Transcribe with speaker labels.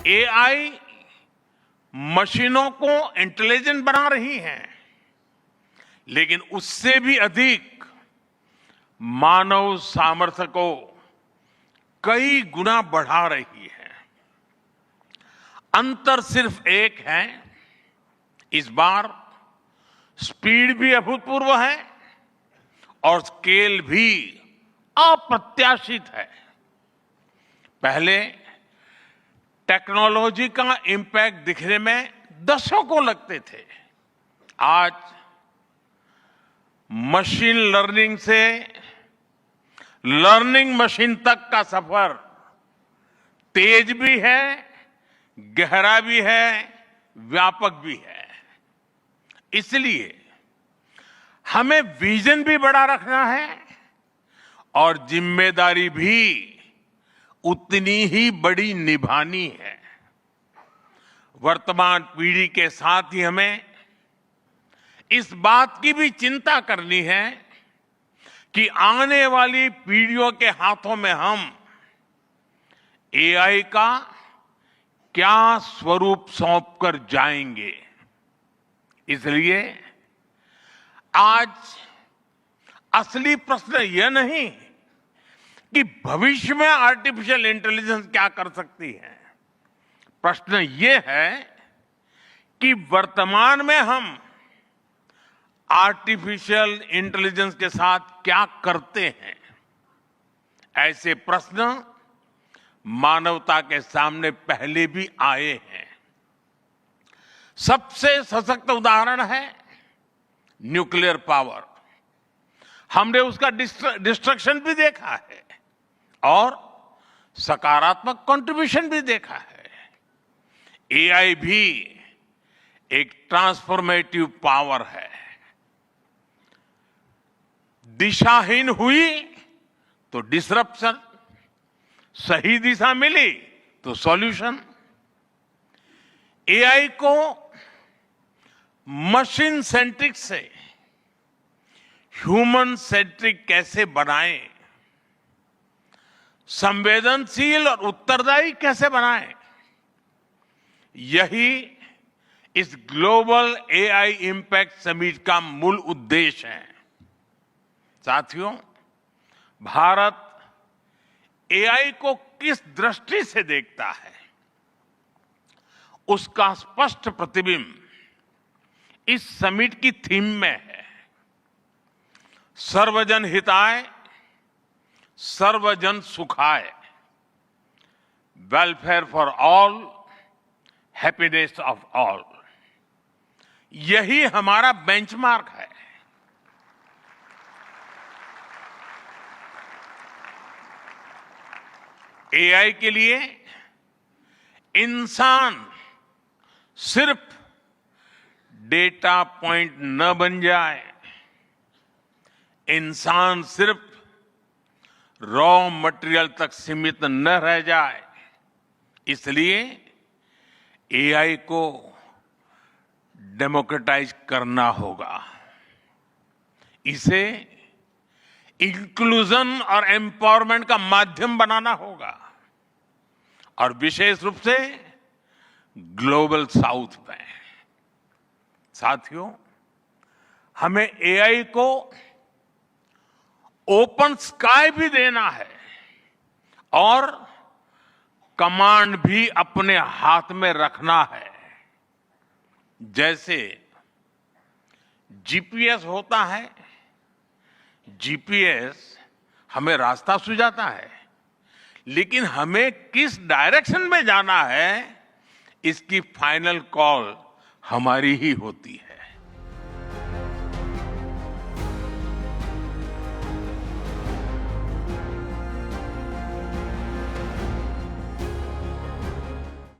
Speaker 1: AI मशीनों को intelligent बना रही है, लेकिन उससे भी अधिक मानव सामर्थ्य को कई गुना बढ़ा रही है। अंतर सिर्फ एक है, इस बार स्पीड भी अभूतपूर्व है और स्केल भी अप्रत्याशित है। पहले टेक्नोलॉजी का इंपैक्ट दिखने में दशकों लगते थे। आज मशीन लर्निंग से लर्निंग मशीन तक का सफर तेज भी है, गहरा भी है, व्यापक भी है। इसलिए हमें विजन भी बड़ा रखना है और जिम्मेदारी भी उतनी ही बड़ी निभानी है। वर्तमान पीढ़ी के साथ ही हमें इस बात की भी चिंता करनी है कि आने वाली पीढ़ियों के हाथों में हम एआई का क्या स्वरूप सौंपकर जाएंगे। इसलिए आज असली प्रश्न यह नहीं कि भविष्य में आर्टिफिशियल इंटेलिजेंस क्या कर सकती है। प्रश्न यह है कि वर्तमान में हम आर्टिफिशियल इंटेलिजेंस के साथ क्या करते हैं। ऐसे प्रश्न मानवता के सामने पहले भी आए हैं। सबसे सशक्त उदाहरण है न्यूक्लियर पावर। हमने उसका डिस्ट्रक्शन भी देखा है और सकारात्मक कंट्रीब्यूशन भी देखा है। एआई भी एक ट्रांसफॉर्मेटिव पावर है। दिशाहीन हुई तो डिसरप्शन, सही दिशा मिली तो सॉल्यूशन। एआई को मशीन सेंट्रिक से ह्यूमन सेंट्रिक कैसे बनाएं, संवेदनशील और उत्तरदायी कैसे बनाएं, यही इस ग्लोबल एआई इंपैक्ट समिट का मूल उद्देश्य है। साथियों, भारत एआई को किस दृष्टि से देखता है, उसका स्पष्ट प्रतिबिंब इस समिट की थीम में है। सर्वजन हिताय, सर्वजन सुखाय, welfare for all, happiness of all. यही हमारा बेंचमार्क है। एआई के लिए इंसान सिर्फ डेटा पॉइंट न बन जाए, इंसान सिर्फ रॉ मटेरियल तक सीमित न रह जाए। इसलिए एआई को डेमोक्रेटाइज करना होगा, इसे इंक्लूजन और एम्पावरमेंट का माध्यम बनाना होगा और विशेष रूप से ग्लोबल साउथ में। साथियों, हमें एआई को ओपन स्काई भी देना है और कमांड भी अपने हाथ में रखना है। जैसे जीपीएस होता है, जीपीएस हमें रास्ता सुझाता है, लेकिन हमें किस डायरेक्शन में जाना है, इसकी फाइनल कॉल हमारी ही होती है।